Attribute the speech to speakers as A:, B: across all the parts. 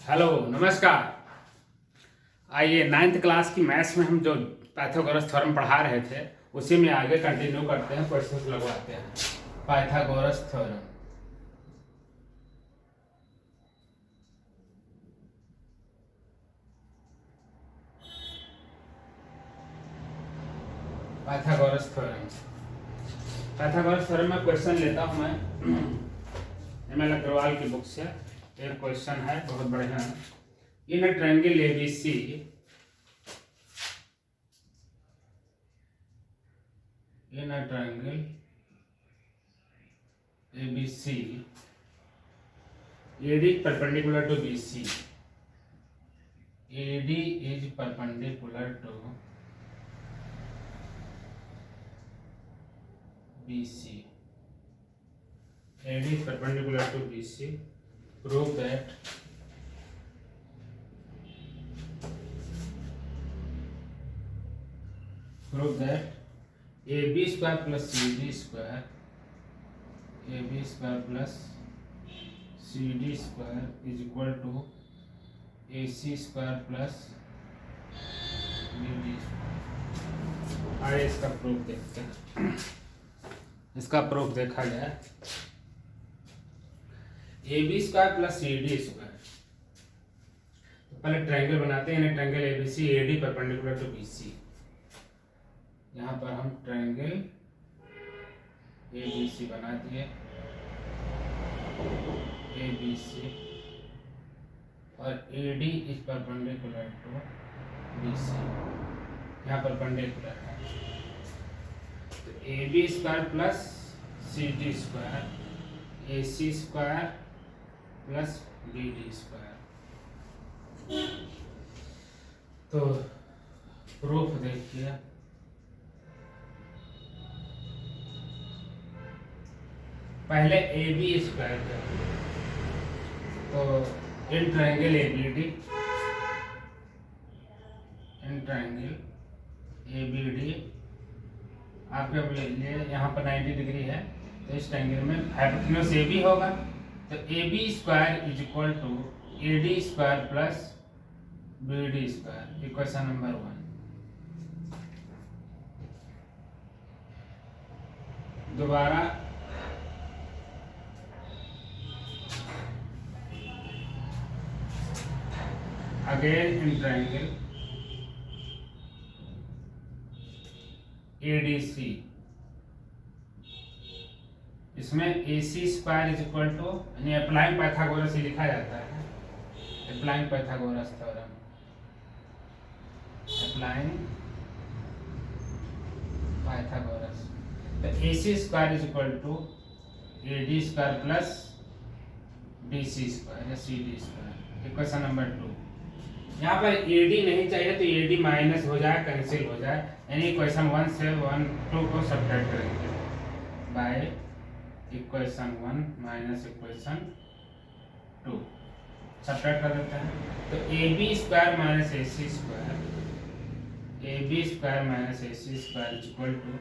A: Hello नमस्कार। आइए ninth class की मैथ्स में हम जो पाइथागोरस थ्योरम पढ़ा रहे थे उसी में आगे कंटिन्यू करते हैं, क्वेश्चन लगवाते हैं। Pythagoras theorem, Pythagoras theorem. Pythagoras theorem में क्वेश्चन लेता हूँ मैं एम.एल. अग्रवाल की बुक से। एक क्वेश्चन है बहुत बढ़िया। In a triangle ABC in a triangle ABC, AD perpendicular to BC. AD is perpendicular to BC. AD is perpendicular to BC. Prove that AB square plus CD square plus CD square is equal to AC square plus BD square। आइए इसका proof देखते हैं। इसका proof देखा जाए, AB square plus CD square. तो पहले triangle बनाते हैं, triangle ABC AD perpendicular to BC। यहाँ पर हम ट्रायंगल ABC बना दिए, ABC और AD is perpendicular to BC। यहाँ परपेंडिकुलर है तो AB square plus CD square AC square plus BD square. तो प्रूफ देखिए, पहले ए बी स्क्वायर करेंगे तो in triangle ABD, in triangle ABD आपके लिए यहाँ पर 90 डिग्री है तो इस ट्रायंगल में हाइपोटेन्यूज AB होगा तो AB square is equal to AD square plus BD square. Equation number 1। दोबारा again in triangle ADC, इसमें AC square is equal to यानी अप्लाइंग पाइथागोरस ही लिखा जाता है, applying Pythagoras theorem, applying Pythagoras. तो AC square is equal to AD square plus BC square या CD square. Equation number 2। यहाँ पर AD नहीं चाहिए तो AD माइनस हो जाए, कैंसिल हो जाए, यानी इक्वेशन 1 से 2 को सब्ट्रैक्ट करेंगे by equation 1 minus equation 2 subtract कर देते हैं। तो AB square minus AC square, AB square minus AC square is equal to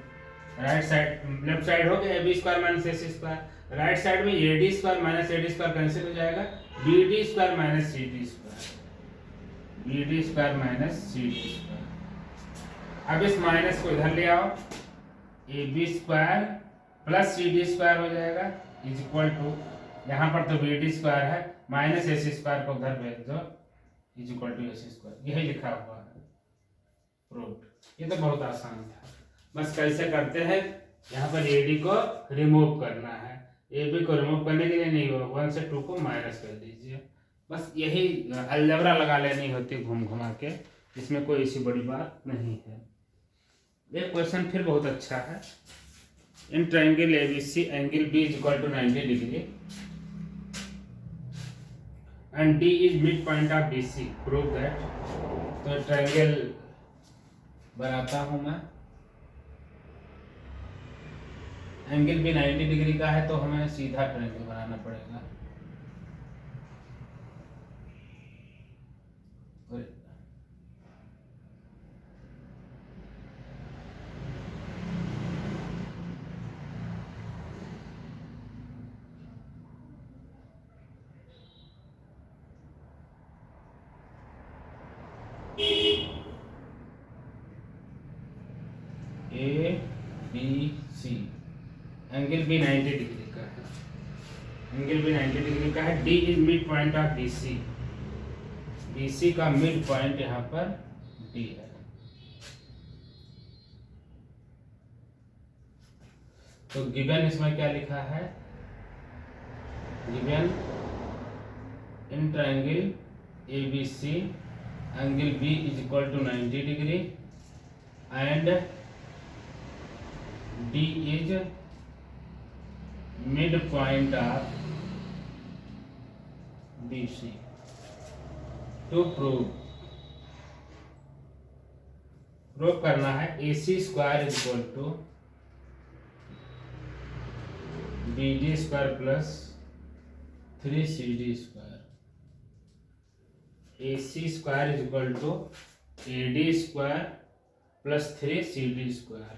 A: right side, left side हो गया AB square minus AC square, right side में AD square minus AD square cancel हो जाएगा, BD square minus CD square, BD square minus CD square. अब इस minus को इधर ले आओ, AB square plus CD square हो जाएगा इज इक्वल टू, यहाँ पर तो BD स्क्वायर है माइनस AC स्क्वायर को उधर भेज दो is equal to AC square. यही लिखा हुआ है प्रूफ। ये तो बहुत आसान था, बस कैसे करते हैं। यहाँ पर AD को रिमूव करना है, AB को रिमूव करने के लिए नहीं हो 1 से 2 को माइनस कर दीजिए, बस यही अलजेब्रा लगा लेनी होती घूम घुमा के, इसमें कोई ऐसी बड़ी बात नहीं है। ये क्वेश्चन फिर बहुत अच्छा है। In triangle ABC angle B is equal to 90 degree and D is mid point of BC, prove that. तो ट्रायंगल बनाता हूं मैं, एंगल भी 90 डिग्री का है तो हमें सीधा ट्रायंगल बनाना पड़ेगा। ए बी सी, एंगल भी 90 डिग्री का है, एंगल भी 90 डिग्री का है। D is mid point of B C, B C का मिड पॉइंट यहाँ पर डी है। तो गिवन इसमें क्या लिखा है, given in triangle A B C angle B is equal to 90 degree and D is mid point of B C. To prove करना है A C square is equal to B D square plus 3CD square. A C square is equal to A D square plus 3CD square.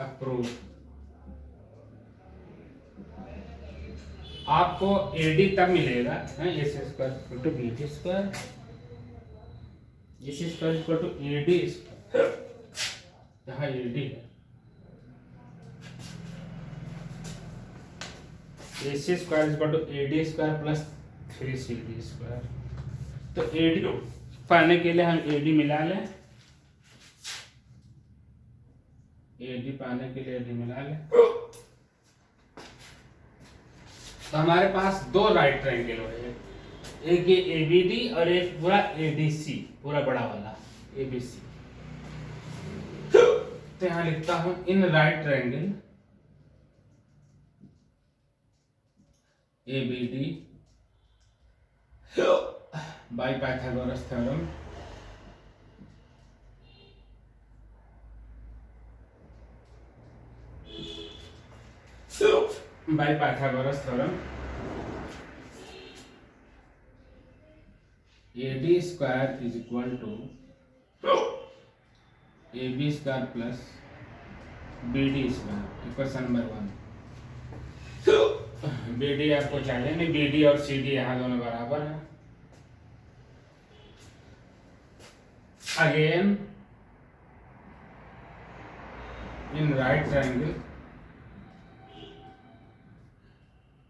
A: Approve. आपको A D तब मिलेगा A C square equal to B D square, A C square equal to A D square, यहाँ A D है, A C square equal to A D square plus 3CD square. तो A D पाने के लिए हम ए D मिला लें, A D पाने के लिए ए डी मिला लें। तो हमारे पास दो राइट ट्रायंगल है, एक ये ए बी डी और एक पूरा ए डी सी, पूरा बड़ा वाला ए बी सी। तो यहां लिखता हूं in right triangle A B D by Pythagoras theorem by Pythagoras theorem, AD square is equal to AB square plus BD square, equation number 1। BD आपको चाहिए नहीं, BD और CD यहाँ दोनों बराबर है। Again in right triangle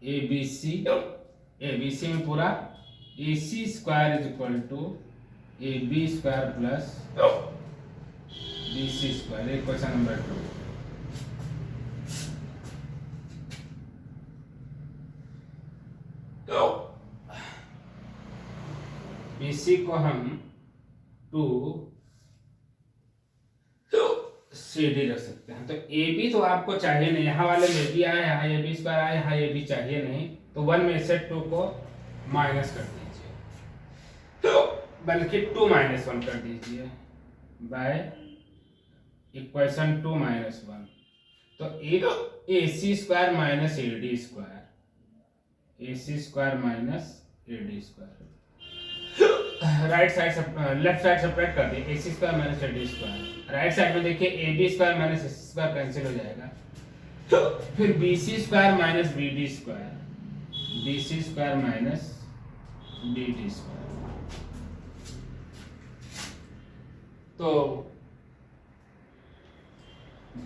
A: ABC में पूरा AC square is equal to AB square plus BC square, एक क्वेश्चन नंबर 2। BC को हम 2CD रख सकते हैं। तो AB तो आपको चाहिए नहीं, यहाँ वाले में भी आया, यहाँ AB स्क्वायर आया, यहाँ AB चाहिए नहीं, तो 1 में से 2 को माइनस कर दीजिए, बल्कि 2 माइनस 1 कर दीजिए बाय इक्वेशन 2 माइनस 1। तो एक AC square minus AD square, AC square minus AD square, right side left side separate कर दिए, AC square minus AD square. Right side में देखिए AB square minus AC square cancel हो जाएगा, फिर BC square minus BD square, BC square minus BD square. तो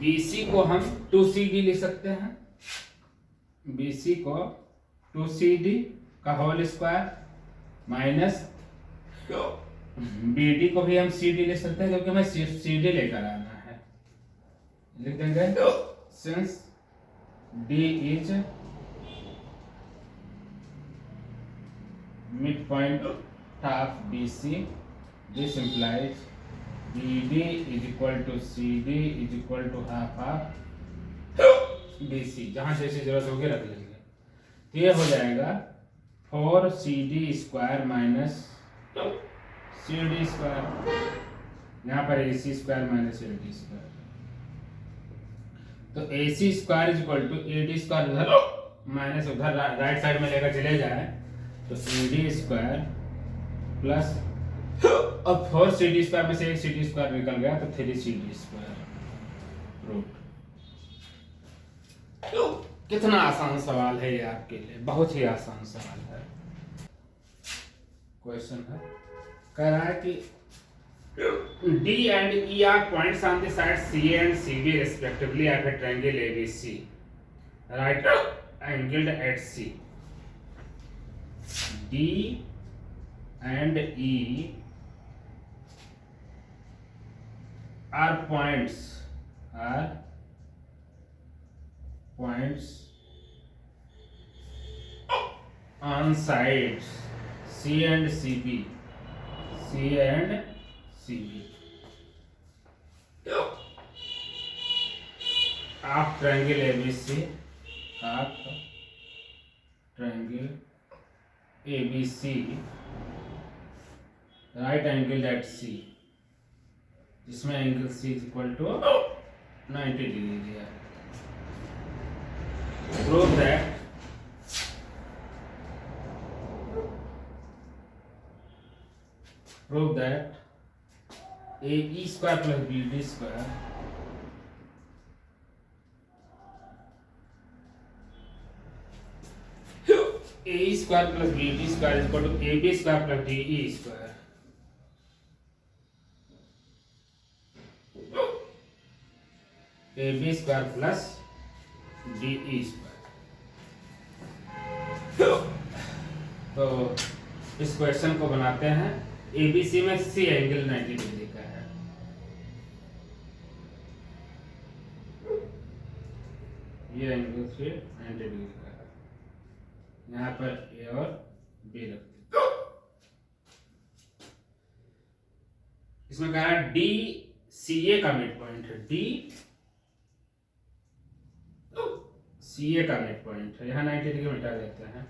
A: BC को हम 2CD लिख सकते हैं, BC को 2CD का होल स्क्वायर माइनस BD को भी हम CD लिख सकते हैं, क्योंकि हमें CD लेकर आना है। लिख देंगे since D is mid point of BC, this implies BD is equal to CD is equal to half of BC। जहां जैसी जरूरत होगी रख लेंगे। तो ये हो जाएगा 4CD square minus CD square, यहाँ पर AC square minus AD square. तो AC square is equal to AD square, उधर माइनस उधर राइट साइड में लेकर चले जाए, तो AD स्क्वायर प्लस अब 4CD स्क्वायर में से एक CD स्क्वायर निकल गया, तो 3CD स्क्वायर रूट। कितना आसान सवाल है ये आपके लिए, बहुत ही आसान सवाल है। क्वेश्चन है, कह रहा है कि D and E are points on the side C and CB respectively of a triangle ABC, right angled at C. D and E are points on sides C and CB of triangle ABC, right angled at C, जिसमें angle C is equal to 90 degree दिया है। Prove that AE square plus BD square AE square plus BD square is equal to AB square plus DE square. AB square plus DE square. तो इस question को बनाते हैं। ABC में C angle 90 degree का है, ये एंगल से 90 डिग्री का है। यहाँ पर A और B रखते हैं। इसमें कहा है D CA का मिड पॉइंट है, D CA का मिड पॉइंट है, यहाँ 90 डिग्री मिटा देते हैं।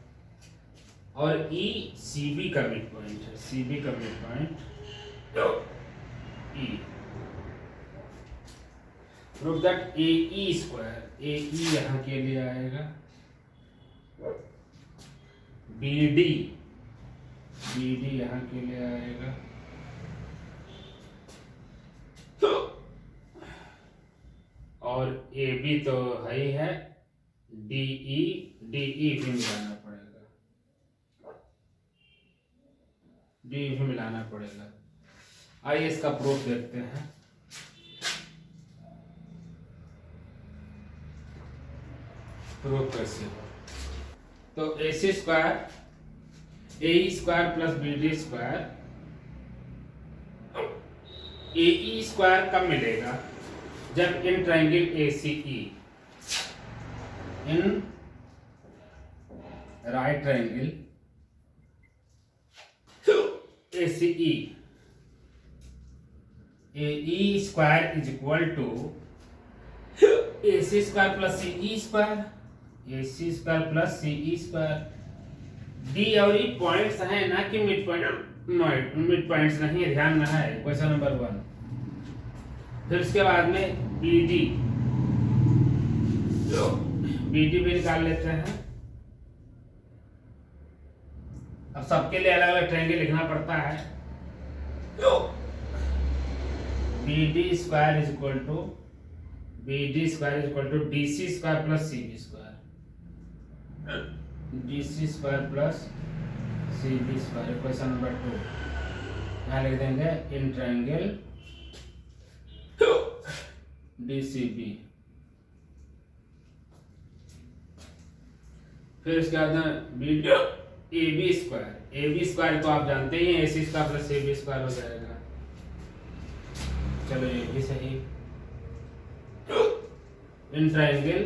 A: और E CB का मिड पॉइंट है, CB का mid point E। Prove that AE square, AE यहाँ के लिए आएगा, BD यहाँ के लिए आएगा, और AB तो है ही है, DE भी मिलाना पड़ेगा, आइए इसका प्रूफ देखते हैं। प्रूफ कैसे हो? तो AC square AE square plus BD square, AE square कब मिलेगा? जब in triangle ACE, in right triangle ACE, AE square is equal to AC square plus CE square, AC square plus CE square. D और E points हैं ना कि mid points नहीं है, ध्यान ना है। Question number 1। फिर उसके बाद में BD भी निकाल लेते हैं। अब सबके लिए अलग अलग ट्रायंगल लिखना पड़ता है। BD square is equal to DC square plus CB square, DC square plus CB square. Question number 2 यहाँ लिख देंगे इन ट्रायंगल DCB। फिर उसके बाद AB स्क्वायर तो आप जानते ही हैं, AC square plus AB square हो जाएगा। चलो ये भी सही। इन ट्रायंगल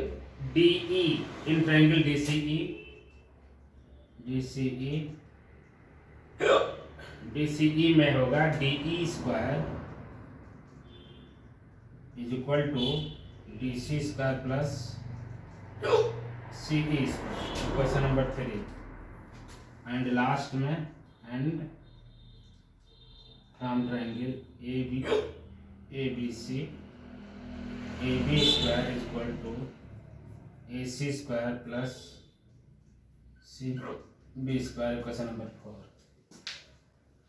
A: DCE में होगा DE square is equal to DC square plus CE square. Question number 3 and last में and from triangle ABC AB square is equal to AC square plus CB square. Question number 4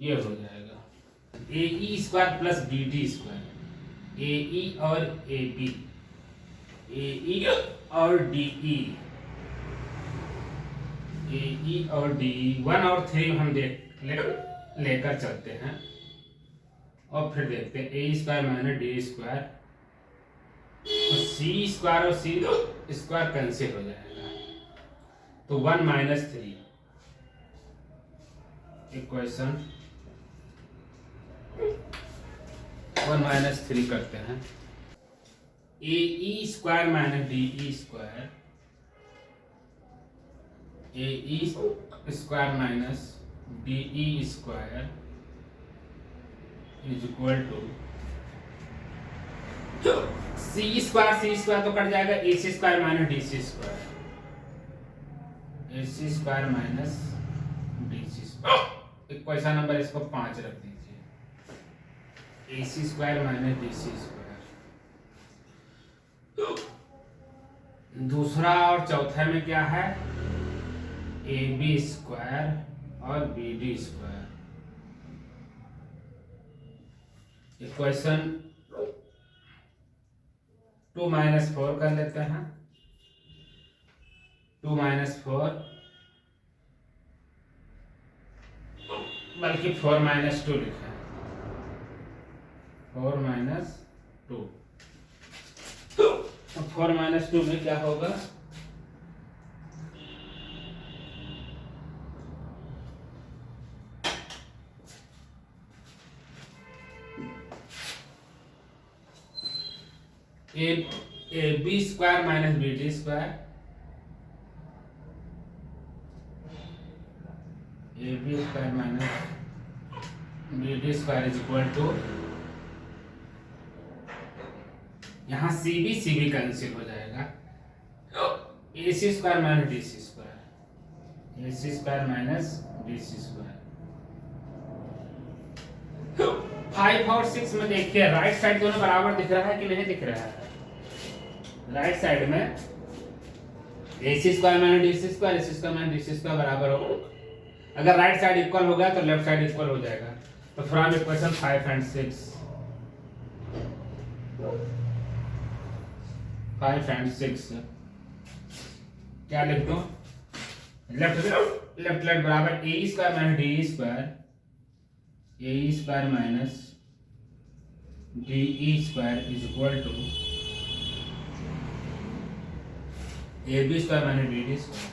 A: ये हो जाएगा। AE square plus BD square, AE और AB, AE और DE, A E और D, 1 और 3 हम लेकर चलते हैं और फिर देखते हैं ए स्क्वायर माइनस डी स्क्वायर, तो सी स्क्वायर और सी स्क्वायर कैंसिल हो जाएगा, तो 1 माइनस 3 इक्वेशन 1 माइनस 3 करते हैं। A E square minus D E square, A E square minus D E square is equal to C square तो कट जाएगा, A C square minus D C square, A C square minus D C square. Equation number इसको 5 रख दीजिए, A C square minus D C square. दूसरा और चौथा में क्या है, ए बी स्क्वायर और B D square. Equation 2 minus 4 कर लेते हैं, 2 माइनस 4 बल्कि 4 माइनस 2 लिखें, 4 माइनस 2। तो 4 माइनस 2 में क्या होगा, A B square minus B D square, A B square minus B D square is equal to, यहाँ सी बी कैंसिल हो जाएगा, A C square minus D C square, A C square minus D C square. 5 और 6 में देखिए right side दोनों बराबर दिख रहा है कि नहीं दिख रहा है। राइट साइड में A C square minus D C square, A C square minus D C square बराबर हो, अगर राइट साइड इक्वल हो गया तो लेफ्ट साइड इक्वल हो जाएगा। तो फ्रॉम इक्वेशन 5 एंड 6, 5 एंड 6 क्या लिख दो, लेफ्ट बराबर A square minus D square, A square minus D square is equal to A B square minus D D square,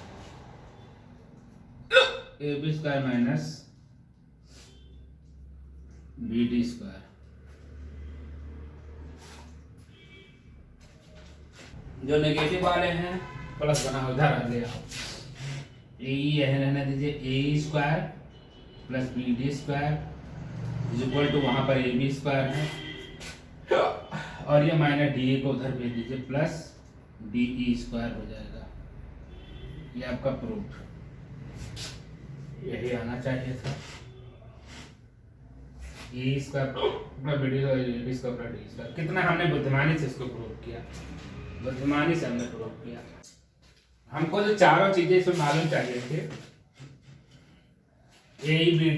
A: A B square minus B D square. जो negative वाले हैं plus बना उधर आ ले आओ, ए रहने दीजिए, A square plus B D square is equal to, वहां पर ए बी स्क्वायर है और ये माइनस डी ए को उधर भेज दीजिए, प्लस डी ई स्क्वायर हो जाएगा। ये आपका प्रूफ, यही आना चाहिए था। A square plus B D square plus D square, कितना हमने बुद्धिमानी से इसको प्रूफ किया, बुद्धिमानी से हमने प्रूफ किया। हमको जो चारों चीजें इसमें मालूम चाहिए थे, ए बी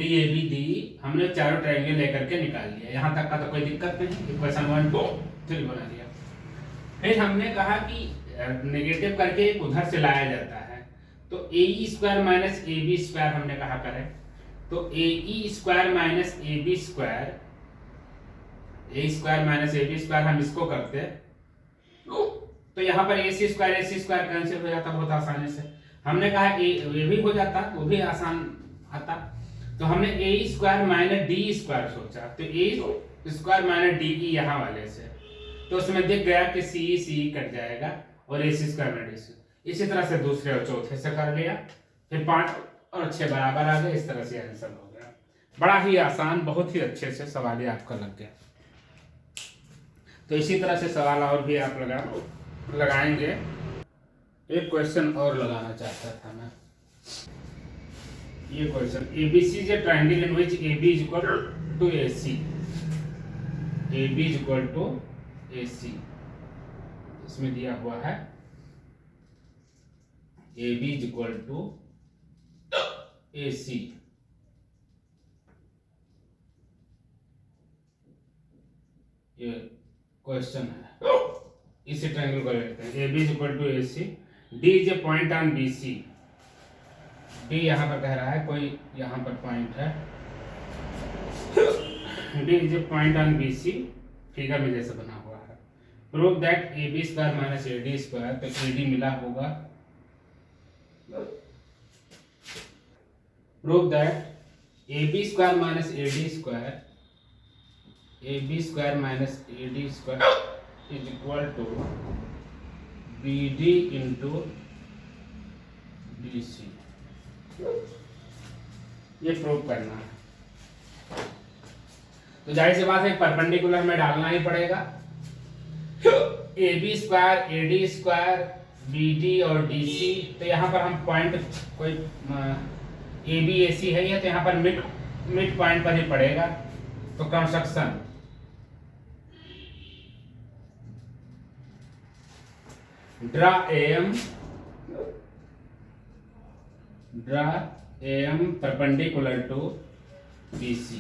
A: डी, हमने चारों ट्रायंगल लेकर के निकाल लिया, यहाँ तक का तो कोई दिक्कत नहीं। इक्वेशन 1 2 3 बना लिया। फिर हमने कहा कि नेगेटिव करके उधर से लाया जाता है, तो A square minus A B square हमने कहा करें, तो A square minus A B square, A square minus A B square हम इसको करते, तो यहाँ पर ए सी स्क्वायर कैंसिल हो जाता बहुत आसानी से। हमने कहा ये भी हो जाता, वो भी आसान आता, तो हमने ए स्क्वायर माइनस डी स्क्वायर सोचा, तो ए स्क्वायर माइनस डी ई यहाँ वाले से, तो उसमें दिख गया कि सी कट जाएगा और ए सी स्क्वायर माइनस डी सी। इसी तरह से दूसरे और चौथे से कर लिया, फिर 5 और 6 बराबर आ गए, इस तरह से आंसर हो गया। बड़ा ही आसान, बहुत ही अच्छे से सवाल आपका लग गया। तो इसी तरह से सवाल और भी आप लगाएंगे। एक क्वेश्चन और लगाना चाहता था मैं, ये question, ABC is a triangle in which AB is equal to AC, AB is equal to AC, इसमें दिया हुआ है AB is equal to AC। ये क्वेश्चन है, इसी ट्रायंगल को लेते हैं। AB is equal to AC, D is a point on BC, D यहाँ पर कह रहा है कोई यहाँ पर पॉइंट है, D is a point on B C, figure में जैसे बना हुआ है। Prove that A B square minus A D square, तो ए डी मिला होगा। Prove that A B square minus A D square, A B square minus A D square is equal to B D into D C, ये prove करना है। तो जाहिर सी बात है परपेंडिकुलर में डालना ही पड़ेगा। A B square A D square B D और डी सी, तो यहाँ पर हम पॉइंट कोई ए बी ए सी है ये, तो यहाँ पर मिड पॉइंट पर ही पड़ेगा। तो construction draw AM perpendicular to BC,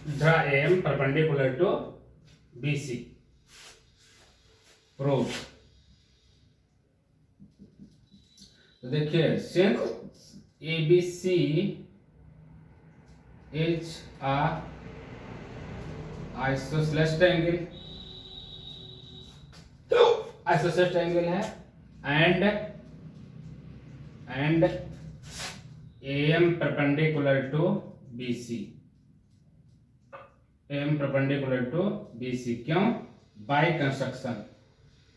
A: draw AM perpendicular to BC, prove. तो देखिए since ABC is a isosceles triangle, isosceles triangle है, and AM perpendicular to BC, AM perpendicular to BC, क्यों? By construction,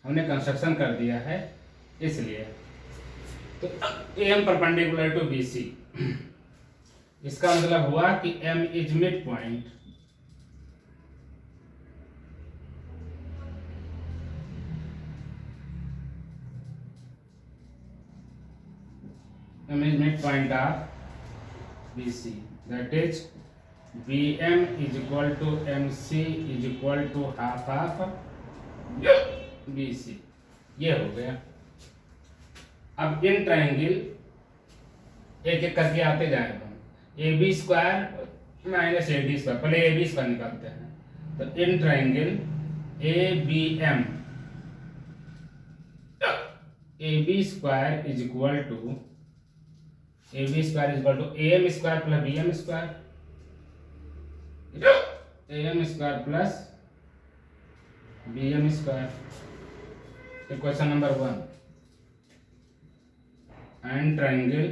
A: हमने construction कर दिया है इसलिए। तो AM परपेंडिकुलर टू BC, इसका मतलब हुआ कि M is mid point, M is midpoint of BC, that is BM is equal to MC is equal to half of BC, ये हो गया। अब इन ट्रायंगल एक एक करके आते जाएगा, A B square minus A D square, पहले ए बी स्क्वायर निकालते हैं। तो in triangle A B M, A B square is equal to A B square is equal to A M square plus B M square, A M square plus B M square. Question number 1, and triangle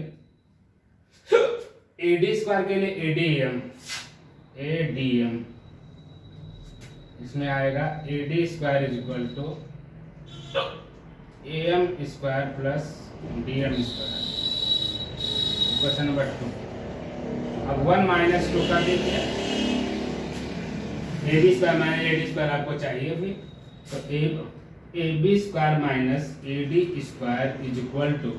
A: A D square के लिए A D M, इसमें आएगा A D square is equal to A M square plus D M square. Question number 2, अब 1 minus 2 कर दीजिए, A B square minus A D square आपको चाहिए भी, तो A B square minus A D square is equal to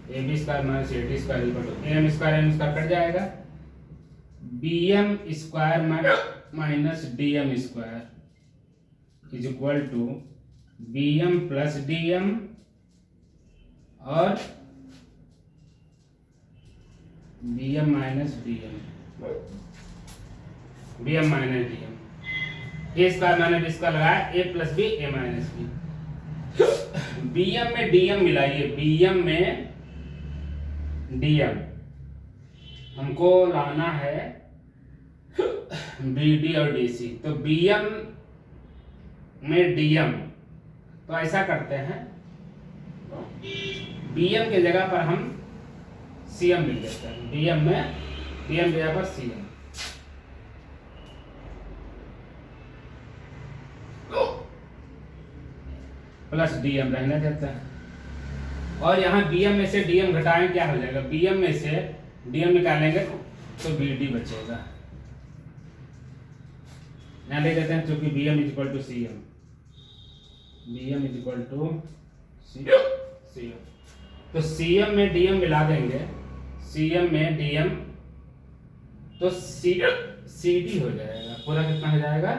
A: A B square minus A D square is equal to A M square cut जाएगा, B M square minus D M square is equal to B M plus D M और B M minus D M, B M minus D M, A square minus B square लगाया, A plus B A minus B, B M में D M मिलाइए, B M में D M हमको लाना है B D और D C, तो B M में डी एम, तो ऐसा करते हैं बी एम की जगह पर हम सी एम लिख देते हैं, डी एम में डी एम की जगह पर C M, plus D M रहने देते हैं, और यहाँ बी एम में से डी एम घटाएं क्या हो जाएगा, बी एम में से डी एम निकालेंगे तो बी डी बचेगा, यहाँ ले देते हैं क्योंकि B M is equal to C M, B M is equal to C M, तो सी एम में डी एम मिला देंगे, सी एम में डी एम, तो सी डी हो जाएगा, पूरा कितना हो जाएगा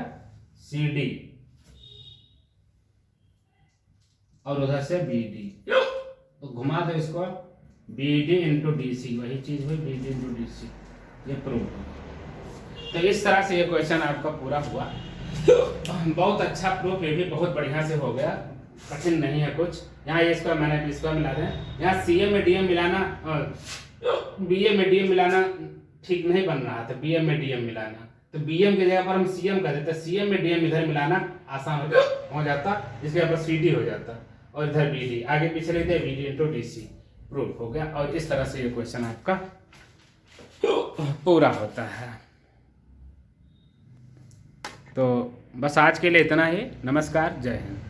A: सी डी, और उधर से बी डी, तो घुमा दो इसको, B D into D C, वही चीज हुई B D into D C, ये प्रूव हो। तो इस तरह से ये क्वेश्चन आपका पूरा हुआ, बहुत अच्छा प्रूफ, ये भी बहुत बढ़िया से हो गया। कठिन नहीं है कुछ। यहाँ ए स्क्वायर माइनस बी स्क्वायर मिला दें। यहाँ सी एम में डी एम मिलाना और बी एम में डी एम मिलाना ठीक नहीं बन रहा था, बी एम में डी एम मिलाना, तो बी एम की जगह पर हम सी एम कर देते, सी एम में डी एम इधर मिलाना आसान हो जाता, जिसके यहाँ पर सी डी हो जाता और इधर बी डी, आगे पीछे लिखते B D into D C, proof हो गया। और इस तरह से ये क्वेश्चन आपका पूरा होता है। तो बस आज के लिए इतना ही। नमस्कार, जय हिंद।